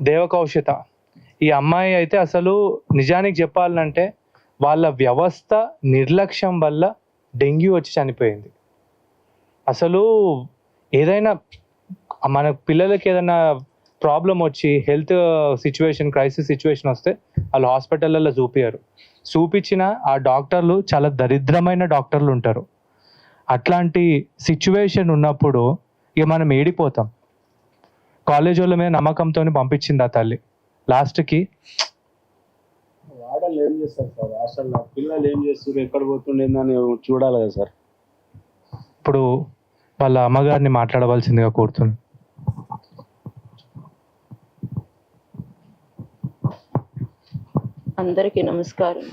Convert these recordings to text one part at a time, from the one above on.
దేవకౌశిత. ఈ అమ్మాయి అయితే అసలు నిజానికి చెప్పాలంటే వాళ్ళ వ్యవస్థ నిర్లక్ష్యం వల్ల డెంగ్యూ వచ్చి చనిపోయింది. అసలు ఏదైనా మన పిల్లలకి ఏదైనా ప్రాబ్లం వచ్చి హెల్త్ సిచ్యువేషన్, క్రైసిస్ సిచ్యువేషన్ వస్తే వాళ్ళు హాస్పిటల్లో చూపించిన ఆ డాక్టర్లు చాలా దరిద్రమైన డాక్టర్లు ఉంటారు. అట్లాంటి సిచ్యువేషన్ ఉన్నప్పుడు ఇక మనం ఏడిపోతాం. కాలేజ్ వాళ్ళ మీద నమ్మకంతో పంపించింది ఆ తల్లి. లాస్ట్కి వాడలు ఏం చేస్తారు సార్? అసలు పిల్లలు ఏం చేస్తారు, ఎక్కడ పోతుండేందని చూడాలి కదా సార్. ఇప్పుడు వాళ్ళ అమ్మగారిని మాట్లాడవలసిందిగా కోరుతున్నాను. అందరికీ నమస్కారం.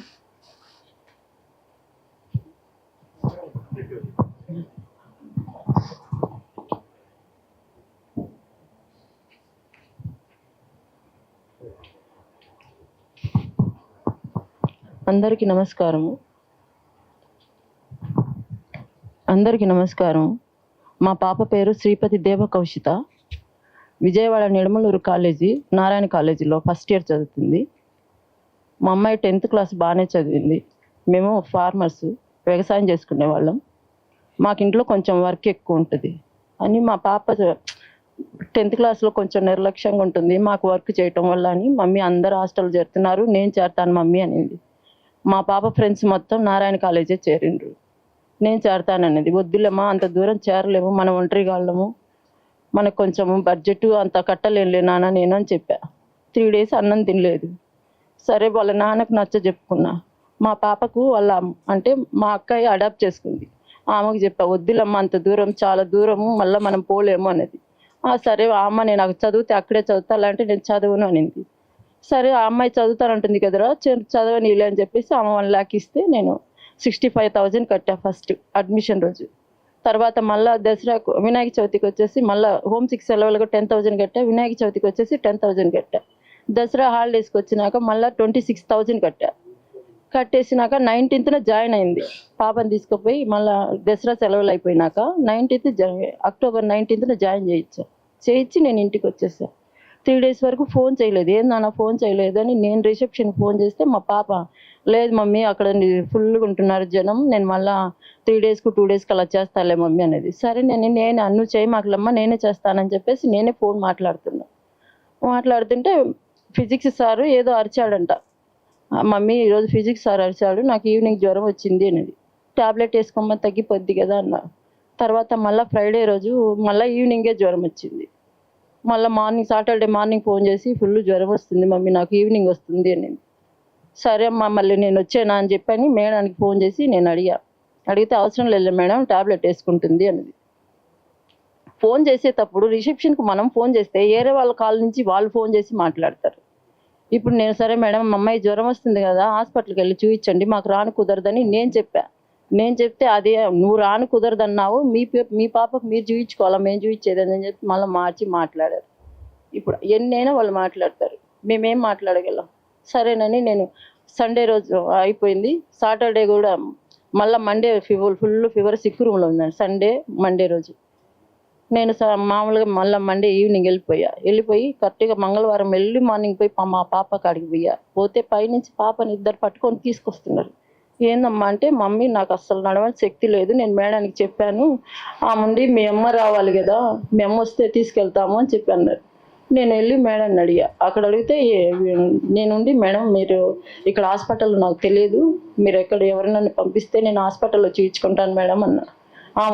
అందరికీ నమస్కారం. మా పాప పేరు శ్రీపతి దేవకౌశిత. విజయవాడ నిడమలూరు కాలేజీ, నారాయణ కాలేజీలో ఫస్ట్ ఇయర్ చదువుతుంది. మా అమ్మాయి 10th క్లాస్ బాగానే చదివింది. మేము ఫార్మర్స్, వ్యవసాయం చేసుకునే వాళ్ళం. మాకు ఇంట్లో కొంచెం వర్క్ ఎక్కువ ఉంటుంది అని మా పాప 10th క్లాస్లో కొంచెం నిర్లక్ష్యంగా ఉంటుంది. మాకు వర్క్ చేయటం వల్ల అని మమ్మీ అందరు హాస్టల్ చేరుతున్నారు, నేను చేరతాను మమ్మీ అనింది. మా పాప ఫ్రెండ్స్ మొత్తం నారాయణ కాలేజే చేరిండ్రు. నేను చేరతాననేది. వద్దులేమా, అంత దూరం చేరలేము, మనం ఒంటరిగా వాళ్ళము, మనకు కొంచెం బడ్జెట్ అంత కట్టలేనులే నాన్న నేను అని చెప్పా. 3 days అన్నం తినలేదు. సరే వాళ్ళ నాన్నకు నచ్చ చెప్పుకున్నా. మా పాపకు వాళ్ళ అంటే మా అక్కయ్య అడాప్ట్ చేసుకుంది. ఆమెకు చెప్పా, వద్దులమ్మ అంత దూరం, చాలా దూరము, మళ్ళీ మనం పోలేము అనేది. సరే అమ్మ నేను నాకు చదివితే అక్కడే చదువుతా, అలాంటి నేను చదవను అనింది. సరే ఆ అమ్మాయి చదువుతానంటుంది కదరా, చదవనీలే అని చెప్పేసి ఆమె 1 lakh ఇస్తే నేను 65,000 కట్టా ఫస్ట్ అడ్మిషన్ రోజు. తర్వాత మళ్ళీ దసరాకు, వినాయక చవితికి వచ్చేసి మళ్ళీ హోమ్ సిక్ సెలవులకు 10,000 కట్టా. వినాయక చవితికి వచ్చేసి 10,000 కట్టా. దసరా హాలిడేస్కి వచ్చినాక మళ్ళీ 26,000 కట్టా. కట్టేసినాక 19th జాయిన్ అయింది. పాపని తీసుకుపోయి మళ్ళీ దసరా సెలవులు అయిపోయినాక అక్టోబర్ 19th జాయిన్ చేయించి నేను ఇంటికి వచ్చేసా. 3 days వరకు ఫోన్ చేయలేదు. ఏందన్నా ఫోన్ చేయలేదు అని నేను రిసెప్షన్కి ఫోన్ చేస్తే మా పాప, లేదు మమ్మీ అక్కడ ఫుల్గా ఉంటున్నారు జనం, నేను మళ్ళీ 3 daysకు 2 daysకి అలా చేస్తాలే మమ్మీ అనేది. సరే నేను అన్ను చేయి మాకులమ్మ, నేనే చేస్తానని చెప్పేసి నేనే ఫోన్ మాట్లాడుతుంటే ఫిజిక్స్ సారు ఏదో అరిచాడంట. మమ్మీ ఈరోజు ఫిజిక్స్ సార్ అరిచాడు, నాకు ఈవినింగ్ జ్వరం వచ్చింది అనేది. ట్యాబ్లెట్ వేసుకోమని తగ్గిపోద్ది కదా అన్న. తర్వాత మళ్ళీ ఫ్రైడే రోజు మళ్ళీ ఈవినింగే జ్వరం వచ్చింది. మళ్ళీ సాటర్డే మార్నింగ్ ఫోన్ చేసి ఫుల్ జ్వరం వస్తుంది మమ్మీ, నాకు ఈవినింగ్ వస్తుంది అనేది. సరే అమ్మా మళ్ళీ నేను వచ్చానా అని చెప్పని మేడానికి ఫోన్ చేసి నేను అడిగితే అవసరం లేదు మేడం, ట్యాబ్లెట్ వేసుకుంటుంది అనేది. ఫోన్ చేసేటప్పుడు రిసెప్షన్కి మనం ఫోన్ చేస్తే వేరే వాళ్ళ కాల్ నుంచి వాళ్ళు ఫోన్ చేసి మాట్లాడతారు. ఇప్పుడు నేను సరే మేడం మా అమ్మాయి జ్వరం వస్తుంది కదా, హాస్పిటల్కి వెళ్ళి చూపించండి, మాకు రాను కుదరదని నేను చెప్తే అదే నువ్వు రాను కుదరదన్నావు, మీ పాపకు మీరు చూపించుకోవాలా, మేము చూపించేదని చెప్పి మళ్ళీ మార్చి మాట్లాడారు. ఇప్పుడు ఎన్నైనా వాళ్ళు మాట్లాడతారు, మేమేం మాట్లాడగలం. సరేనని నేను సండే రోజు అయిపోయింది. సాటర్డే కూడా మళ్ళీ మండే ఫుల్ ఫీవర్, సిక్ రూమ్లో ఉందండి. సండే మండే రోజు నేను మామూలుగా మళ్ళీ మండే ఈవినింగ్ వెళ్ళిపోయి కరెక్ట్గా మంగళవారం ఎర్లీ మార్నింగ్ పోయి మా పాప కాడికి పోతే పైనుంచి పాపని ఇద్దరు పట్టుకొని తీసుకొస్తున్నారు. ఏందమ్మా అంటే, మమ్మీ నాకు అస్సలు నడవని శక్తి లేదు, నేను మేడానికి చెప్పాను, ఆముండి మీ అమ్మ రావాలి కదా, మీ అమ్మ వస్తే తీసుకెళ్తాము అని చెప్పి అన్నారు. నేను వెళ్ళి మేడాన్ని అడిగా. అక్కడ అడిగితే నేనుండి మేడం మీరు ఇక్కడ హాస్పిటల్లో నాకు తెలియదు, మీరు ఎవరైనా పంపిస్తే నేను హాస్పిటల్లో చూపించుకుంటాను మేడం అన్నా.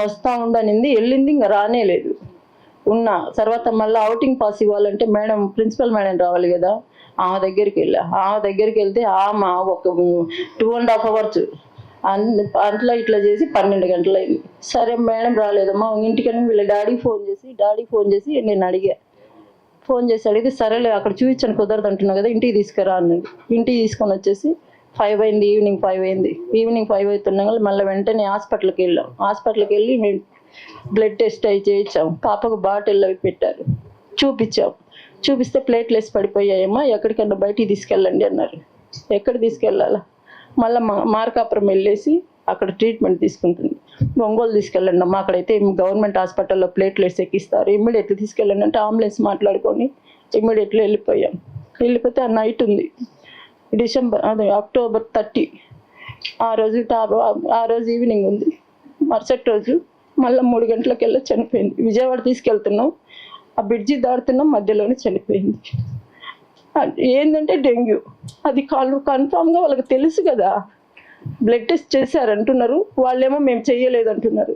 వస్తా ఉండనింది, వెళ్ళింది, ఇంకా రానే లేదు. తర్వాత మళ్ళీ అవుటింగ్ పాస్ ఇవ్వాలంటే మేడం ప్రిన్సిపల్ మేడం రావాలి కదా, ఆమె దగ్గరికి వెళ్తే ఆమె ఒక 2.5 hours అట్లా ఇట్లా చేసి 12 గంటలు అయింది. సరే మేడం రాలేదమ్మా ఇంటికని వీళ్ళ డాడీకి ఫోన్ చేసి నేను అడిగితే సరేలే అక్కడ చూపించండి కుదరదు అంటున్నావు కదా, ఇంటికి తీసుకురా అన్నది. ఇంటికి తీసుకొని వచ్చేసి 5 అయింది, ఈవినింగ్ 5 అయింది. ఈవినింగ్ 5 అవుతున్నాగా మళ్ళీ వెంటనే హాస్పిటల్కి వెళ్ళి మేము బ్లడ్ టెస్ట్ అవి చేయించాము. పాపకు బాటిల్ అవి పెట్టారు, చూపిస్తే ప్లేట్లెస్ పడిపోయాయమ్మా, ఎక్కడికన్నా బయటికి తీసుకెళ్ళండి అన్నారు. ఎక్కడ తీసుకెళ్ళాలా? మళ్ళీ మార్కాపురం వెళ్ళేసి అక్కడ ట్రీట్మెంట్ తీసుకుంటుంది. ఒంగోలు తీసుకెళ్ళండి అమ్మా, అక్కడైతే గవర్నమెంట్ హాస్పిటల్లో ప్లేట్లెట్స్ ఎక్కిస్తారు, ఇమ్మీడియట్గా తీసుకెళ్ళండి అంటే అంబులెన్స్ మాట్లాడుకొని ఇమ్మీడియట్లీ వెళ్ళిపోతే ఆ నైట్ ఉంది అక్టోబర్ 30. ఆ రోజు ఈవినింగ్ ఉంది. మరుసటి రోజు మళ్ళీ 3 గంటలకెళ్ళి చనిపోయింది. విజయవాడ తీసుకెళ్తున్నాం, ఆ బ్రిడ్జి దాడుతున్నాం, మధ్యలోనే చనిపోయింది. ఏంటంటే డెంగ్యూ. అది కన్ఫామ్గా వాళ్ళకి తెలుసు కదా, బ్లడ్ టెస్ట్ చేశారంటున్నారు, వాళ్ళేమో మేము చెయ్యలేదంటున్నారు.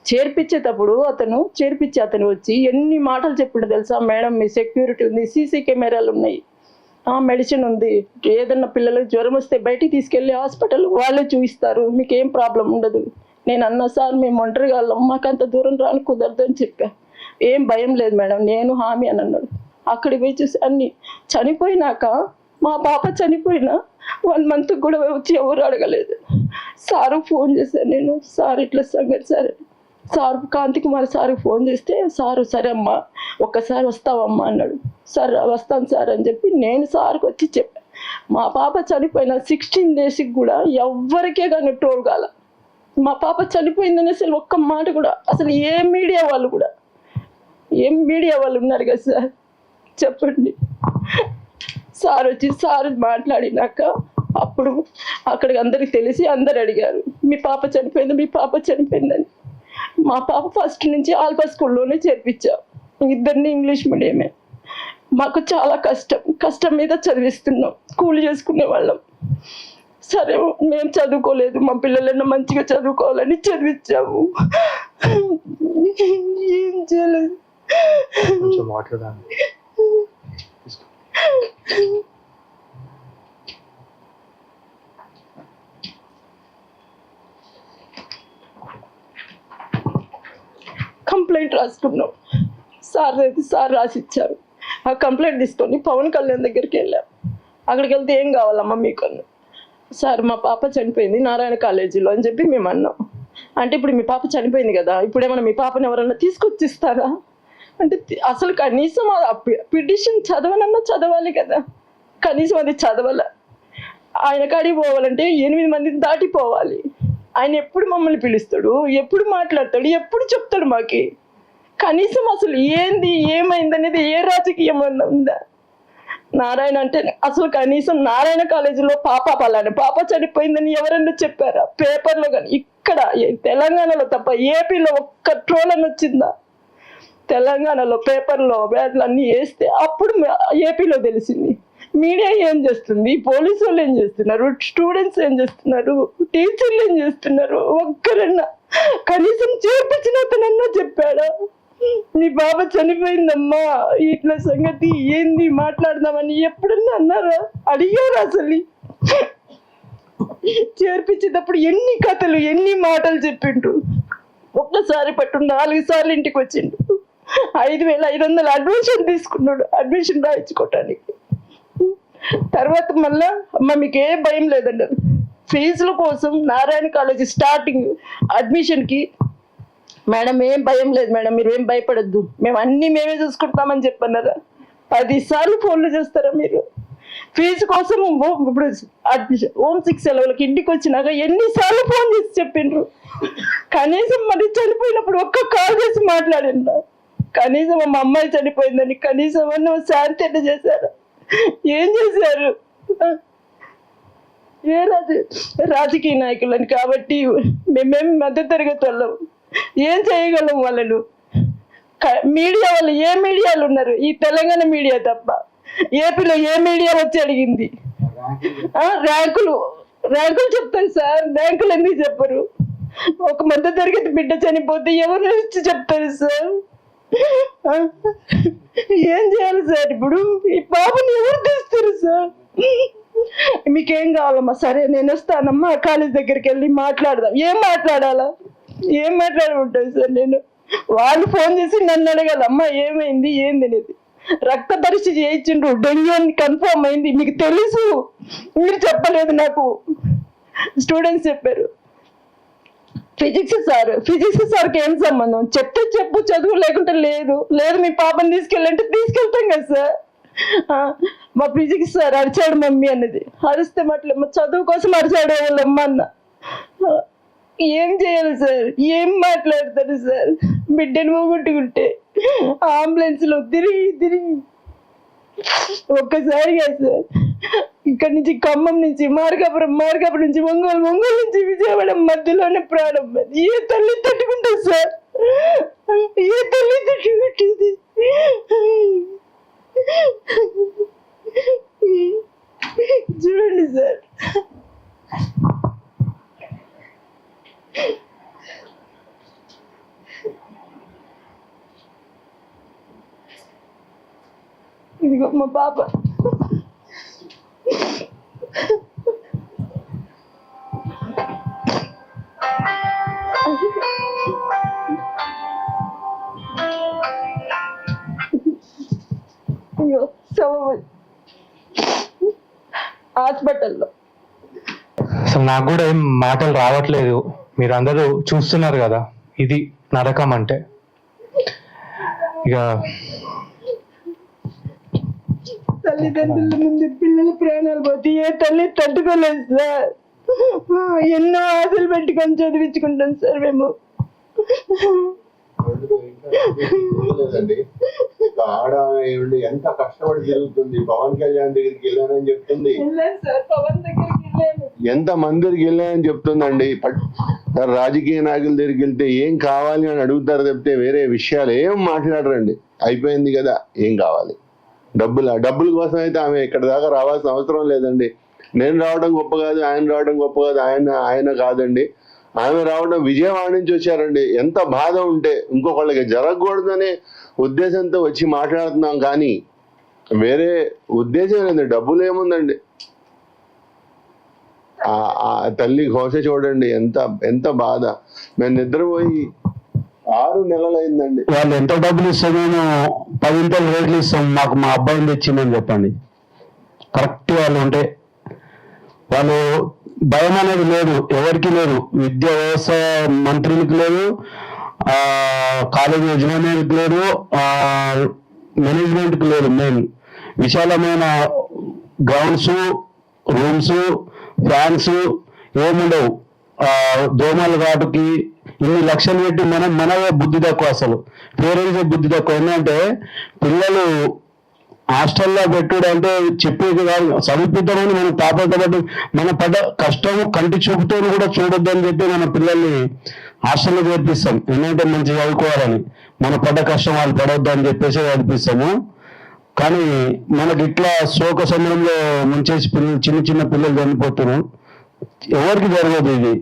చేర్పించేటప్పుడు అతను వచ్చి ఎన్ని మాటలు చెప్పిండు తెలుసా? మేడం మీ సెక్యూరిటీ ఉంది, సీసీ కెమెరాలు ఉన్నాయి, మెడిసిన్ ఉంది, ఏదన్నా పిల్లలకు జ్వరం వస్తే బయటికి తీసుకెళ్ళి హాస్పిటల్ వాళ్ళే చూపిస్తారు, మీకు ఏం ప్రాబ్లం ఉండదు. నేను అన్నా సార్ మేము ఒంటరిగా వెళ్ళాం, మాకు అంత దూరం రాని కుదరదు అని చెప్పా. ఏం భయం లేదు మేడం, నేను హామీ అని అన్నాడు. అక్కడికి పోయి చూసి అన్ని చనిపోయినాక, మా పాప చనిపోయినా 1 month కూడా వచ్చి ఎవరు అడగలేదు. సారు ఫోన్ చేశాను నేను, సార్ ఇట్లా సంగతి సార్ కాంతి కుమార్ సార్కి ఫోన్ చేస్తే సారు సరే అమ్మా ఒక్కసారి వస్తావమ్మా అన్నాడు. సార్ వస్తాను సార్ అని చెప్పి నేను సార్కి వచ్చి చెప్పాను. మా పాప చనిపోయిన 16 daysకి కూడా ఎవ్వరికే కానీ ట్రోల్ కాల. మా పాప చనిపోయిందని అసలు ఒక్క మాట కూడా, అసలు ఏ మీడియా వాళ్ళు ఉన్నారు కదా సార్ చెప్పండి. సార్ వచ్చి సార్ మాట్లాడినాక అప్పుడు అక్కడికి అందరికి తెలిసి అందరు అడిగారు మీ పాప చనిపోయిందని. మా పాప ఫస్ట్ నుంచి ఆల్ఫా స్కూల్లోనే చేర్పించాం, 2 ఇంగ్లీష్ మీడియమే. మాకు చాలా కష్టం మీద చదివిస్తున్నాం, కూలి చేసుకునే వాళ్ళం. సరే మేము చదువుకోలేదు, మా పిల్లలైనా మంచిగా చదువుకోవాలని చదివించాము. ఏం చేయలేదు. కంప్లైంట్ రాసుకున్నాం. సార్ రాసిచ్చారు. ఆ కంప్లైంట్ తీసుకొని పవన్ కళ్యాణ్ దగ్గరికి వెళ్ళాం. అక్కడికి వెళ్తే ఏం కావాలమ్మా మీకు అన్న. సార్ మా పాప చనిపోయింది నారాయణ కాలేజీలో అని చెప్పి మేము అన్నాం. అంటే ఇప్పుడు మీ పాప చనిపోయింది కదా, ఇప్పుడు ఏమన్నా మీ పాపని ఎవరన్నా తీసుకొచ్చిస్తారా అంటే, అసలు కనీసం పిటిషన్ చదవాలి కదా, కనీసం అది చదవాల. ఆయన కాడికి పోవాలంటే 8 మందిని దాటిపోవాలి. ఆయన ఎప్పుడు మమ్మల్ని పిలుస్తాడు, ఎప్పుడు మాట్లాడతాడు, ఎప్పుడు చెప్తాడు మాకి? కనీసం అసలు ఏమైంది అనేది ఏ రాజకీయం ఉందా? నారాయణ అంటే అసలు కనీసం నారాయణ కాలేజీలో పాప చనిపోయిందని ఎవరన్నా చెప్పారా పేపర్లో? కానీ ఇక్కడ తెలంగాణలో తప్ప ఏపీలో ఒక్క ట్రోల్ అని వచ్చిందా? తెలంగాణలో పేపర్లో బ్యాట్లు అన్నీ వేస్తే అప్పుడు ఏపీలో తెలిసింది. మీడియా ఏం చేస్తుంది, పోలీసు వాళ్ళు ఏం చేస్తున్నారు, స్టూడెంట్స్ ఏం చేస్తున్నారు, టీచర్లు ఏం చేస్తున్నారు? ఒక్కరన్నా కనీసం చేర్పించిన అతనన్నా చెప్పాడా మీ బాబ చనిపోయిందమ్మా ఇట్లా సంగతి ఏంది మాట్లాడదామని ఎప్పుడన్నా అన్నారా? అడిగారు? అసలు చేర్పించేటప్పుడు ఎన్ని కథలు ఎన్ని మాటలు చెప్పిండ్రు. ఒక్కసారి పట్టు 4 సార్లు ఇంటికి వచ్చిండు. 5,500 అడ్మిషన్ తీసుకున్నాడు, అడ్మిషన్ రాయించుకోవటానికి. తర్వాత మళ్ళా మీకు ఏ భయం లేదన్నారు. ఫీజుల కోసం నారాయణ కాలేజీ స్టార్టింగ్ అడ్మిషన్కి మేడం ఏం భయం లేదు మేడం, మీరు ఏం భయపడద్దు, మేమే చూసుకుంటామని చెప్పన్నారా? 10 సార్లు ఫోన్లు చేస్తారా మీరు? ఫీజు కోసం ఇప్పుడు అడ్మిషన్ హోమ్ 6 సెలవులకి ఇంటికి వచ్చినాక ఎన్నిసార్లు ఫోన్ చేసి చెప్పిండ్రు? కనీసం మరి చనిపోయినప్పుడు ఒక్క కాల్ చేసి మాట్లాడిండ్రా? కనీసం మా అమ్మాయి చనిపోయిందని కనీసం శాంతి ఎట్లా చేశారు? ఏం చేశారు? ఏ రాజకీయ నాయకులని కాబట్టి మేమేం మధ్య తరగతి వాళ్ళం, ఏం చేయగలం వాళ్ళను? మీడియా వాళ్ళు ఏ మీడియాలు ఉన్నారు? ఈ తెలంగాణ మీడియా తప్ప ఏపీలో ఏ మీడియా వచ్చి అడిగింది? ర్యాంకులు చెప్తారు సార్, ర్యాంకులు ఎందుకు చెప్పరు? ఒక మధ్య తరగతి బిడ్డ చనిపోతే ఎవరు వచ్చి చెప్తారు సార్? ఏం చేయాలి సార్? ఇప్పుడు ఈ పాపని ఎవరు తీస్తారు సార్? మీకేం కావాలమ్మా? సరే నేను వస్తానమ్మా, కాలేజ్ దగ్గరికి వెళ్ళి మాట్లాడదాం. ఏం మాట్లాడాలా? ఏం మాట్లాడుకుంటాను సార్ నేను? వాళ్ళు ఫోన్ చేసి నన్ను అడగాలమ్మా ఏమైంది ఏంది అనేది. రక్త పరీక్ష చేయించిండ్రు, డెంగ్యూ అని కన్ఫర్మ్ అయింది. మీకు తెలుసు, మీరు చెప్పలేదు, నాకు స్టూడెంట్స్ చెప్పారు. ఫిజిక్స్ సార్కి ఏం సంబంధం? చెప్తే చెప్పు, చదువు లేకుంటే లేదు. మీ పాపని తీసుకెళ్ళంటే తీసుకెళ్తాం కదా సార్. మా ఫిజిక్స్ సార్ అరిచాడు మమ్మీ అన్నది. అరిస్తే మట్ల చదువు కోసం అరిచాడు వాళ్ళమ్మ అన్న. ఏం చేయాలి సార్? ఏం మాట్లాడతారు సార్? బిడ్డను పోగొట్టుకుంటే అంబులెన్స్ లో తిరిగి ఒక్కసారిగా సార్ ఇక్కడ నుంచి ఖమ్మం నుంచి మార్కాపురం నుంచి ఒంగోలు నుంచి విజయవాడ మధ్యలోనే ప్రాణం పోయింది. ఏ తల్లి తట్టుకుంటుంది సార్? ఏ తల్లి తట్టుకుంటుంది? చూడండి సార్, ఇదిగో మా పాప. అయ్యో శవం హాస్పిటల్లో. అసలు నాకు కూడా ఏం మాటలు రావట్లేదు. మీరు అందరూ చూస్తున్నారు కదా, ఇది నరకం అంటే. ఇక తల్లిదండ్రుల ముందు పిల్లల ప్రాణాలు పోతే ఏ తల్లి తట్టుకోలేదు సార్. ఎన్నో ఆశలు పెట్టుకొని చదివించుకుంటాం సార్ మేము. ఆడ ఎంత కష్టపడి జరుగుతుంది. పవన్ కళ్యాణ్ దగ్గరికి వెళ్ళానని చెప్తుంది, ఎంత మంది దగ్గరికి వెళ్ళానని చెప్తుందండి. రాజకీయ నాయకుల దగ్గరికి వెళ్తే ఏం కావాలి అని అడుగుతారు తప్పితే వేరే విషయాలు ఏం మాట్లాడరండి. అయిపోయింది కదా, ఏం కావాలి? డబ్బుల కోసం అయితే ఆమె ఇక్కడ దాకా రావాల్సిన అవసరం లేదండి. నేను రావడం గొప్ప కాదు, ఆయన రావడం గొప్ప కాదు, ఆయన కాదండి. ఆమె రావడం విజయవాడ నుంచి వచ్చారండి. ఎంత బాధ ఉంటే ఇంకొకళ్ళకి జరగకూడదనే ఉద్దేశంతో వచ్చి మాట్లాడుతున్నాం, కానీ వేరే ఉద్దేశం లేదు. డబ్బులు ఏముందండి? ఆ తల్లి ఘోష చూడండి, ఎంత బాధ. మేము నిద్రపోయి 6 నెలలు అయిందండి. వాళ్ళు ఎంత డబ్బులు ఇస్తే మేము 10 రేట్లు ఇస్తాం, మాకు మా అబ్బాయిని తెచ్చిందని చెప్పండి. కరెక్ట్ వాళ్ళు ఉంటే వాళ్ళు భయం అనేది లేదు, ఎవరికి లేదు. విద్యా వ్యవస్థ మంత్రులకు లేదు, కాలేజీ యజమానికి లేదు, మేనేజ్మెంట్కి లేదు. మెయిన్ విశాలమైన గ్రౌండ్స్, రూమ్స్, ఫ్యాన్స్ ఏముండవు. దోమల ఘాటుకి ఇన్ని లక్షలు పెట్టి మనవే బుద్ధి తక్కువ. అసలు పేరెంట్స్ బుద్ధి తక్కువ. ఏంటంటే పిల్లలు హాస్టల్లో పెట్టుడు అంటే చెప్పేది కాదు, చదివిద్దామని మనం తాపత్రపడి మన పడ్డ కష్టం కంటి చూపుతో కూడా చూడొద్దని చెప్పి మన పిల్లల్ని హాస్టల్లో చేర్పిస్తాం. ఎందుకంటే మంచి చదువుకోవాలని. మన పడ్డ కష్టం వాళ్ళు పడవద్దు అని చెప్పేసి చదివిస్తాము. కానీ మనకి ఇట్లా శోక సమయంలో ముంచేసి చిన్న పిల్లలు చనిపోతున్నారు. ఎవరికి జరగదు ఇది.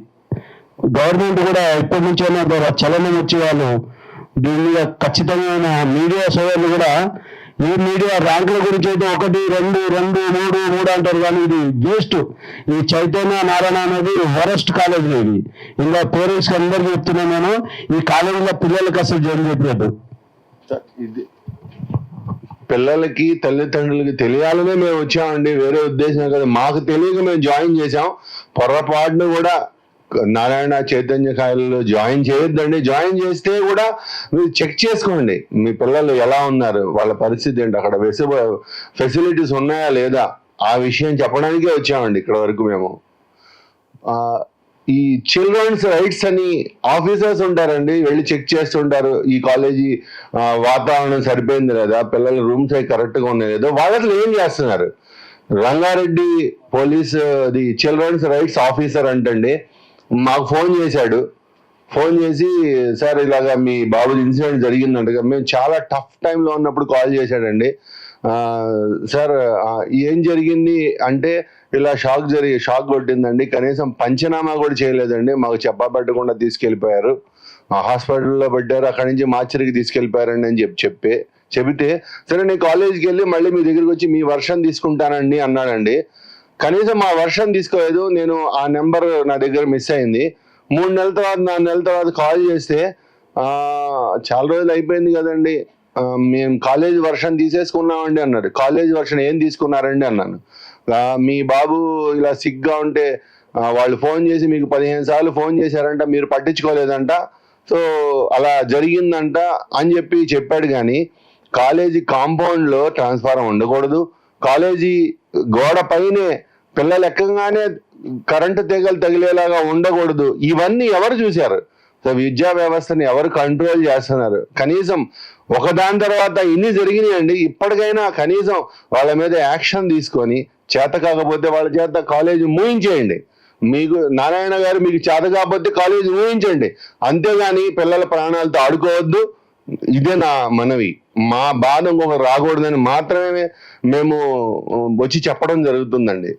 గవర్నమెంట్ కూడా ఇప్పటి నుంచైనా చలనం వచ్చి వాళ్ళు దీని మీద ఖచ్చితమైన మీడియా సోదరులు కూడా, ఈ మీడియా ర్యాంకుల గురించి అయితే 1, 2, 2, 3 అంటారు, కానీ ఇది వేస్ట్. ఈ చైతన్య నారాయణ అనేది వరస్ట్ కాలేజ్. ఇది ఇంకా పేరెంట్స్ కి అందరికీ చెప్తున్నాను నేను, ఈ కాలేజీలో పిల్లలకి అసలు జాయిన్ చేయట్లేదు. ఇది పిల్లలకి తల్లిదండ్రులకి తెలియాలనే మేము వచ్చామండి, వేరే ఉద్దేశం కదా. మాకు తెలియక మేము జాయిన్ చేసాం. పొరపాటును కూడా నారాయణ చైతన్య కాలేజీలో జాయిన్ చేయొద్దండి. జాయిన్ చేస్తే కూడా మీరు చెక్ చేసుకోండి, మీ పిల్లలు ఎలా ఉన్నారు, వాళ్ళ పరిస్థితి ఏంటి, అక్కడ ఫెసిలిటీస్ ఉన్నాయా లేదా, ఆ విషయం చెప్పడానికే వచ్చామండి ఇక్కడ వరకు మేము. ఈ చిల్డ్రన్స్ రైట్స్ అని ఆఫీసర్స్ ఉంటారండి, వెళ్ళి చెక్ చేస్తుంటారు ఈ కాలేజీ వాతావరణం సరిపోయింది లేదా, పిల్లల రూమ్స్ అవి కరెక్ట్గా ఉన్నాయి లేదో. వాళ్ళు ఏం చేస్తున్నారు? Rangareddy police the children's rights officer అంటండి మాకు ఫోన్ చేశాడు. ఫోన్ చేసి, సార్ ఇలాగా మీ బాబు ఇన్సిడెంట్ జరిగిందంట. మేము చాలా టఫ్ టైంలో ఉన్నప్పుడు కాల్ చేశాడండి. సార్ ఏం జరిగింది అంటే, ఇలా షాక్ కొట్టిందండి, కనీసం పంచనామా కూడా చేయలేదండి, మాకు చెప్పబెట్టకుండా తీసుకెళ్ళిపోయారు, హాస్పిటల్లో పెట్టారు, అక్కడి నుంచి మార్చరికి తీసుకెళ్ళిపోయారండి అని చెబితే, సరే నేను కాలేజీకి వెళ్ళి మళ్ళీ మీ దగ్గరికి వచ్చి మీ వర్షన్ తీసుకుంటానండి అన్నాడండి. కనీసం మా వర్షన్ తీసుకోలేదు. నేను ఆ నెంబర్ నా దగ్గర మిస్ అయింది. 3 నెలల తర్వాత 4 నెలల తర్వాత కాల్ చేస్తే, చాలా రోజులు అయిపోయింది కదండి, మేము కాలేజ్ వర్షన్ తీసేసుకున్నామండి అన్నాడు. కాలేజ్ వర్షన్ ఏం తీసుకున్నారండి అన్నాను. మీ బాబు ఇలా సిగ్గా ఉంటే వాళ్ళు ఫోన్ చేసి మీకు 15 సార్లు ఫోన్ చేశారంట, మీరు పట్టించుకోలేదంట, సో అలా జరిగిందంట అని చెప్పాడు. కానీ కాలేజీ కాంపౌండ్లో ట్రాన్స్ఫారం ఉండకూడదు, కాలేజీ గోడ పైనే పిల్లలు ఎక్కగానే కరెంటు తీగలు తగిలేలాగా ఉండకూడదు. ఇవన్నీ ఎవరు చూశారు? సో విద్యా వ్యవస్థని ఎవరు కంట్రోల్ చేస్తున్నారు? కనీసం ఒకదాని తర్వాత ఇన్ని జరిగినాయండి, ఇప్పటికైనా కనీసం వాళ్ళ మీద యాక్షన్ తీసుకొని చేత కాకపోతే వాళ్ళ చేత కాలేజీ మూయించేయండి. మీకు నారాయణ గారు మీకు చేత కాకపోతే కాలేజీ మూయించండి, అంతేగాని పిల్లల ప్రాణాలతో ఆడుకోవద్దు. ఇదే నా మనవి. మా బాధ ఇంకొకరు రాకూడదని మాత్రమే మేము వచ్చి చెప్పడం జరుగుతుందండి.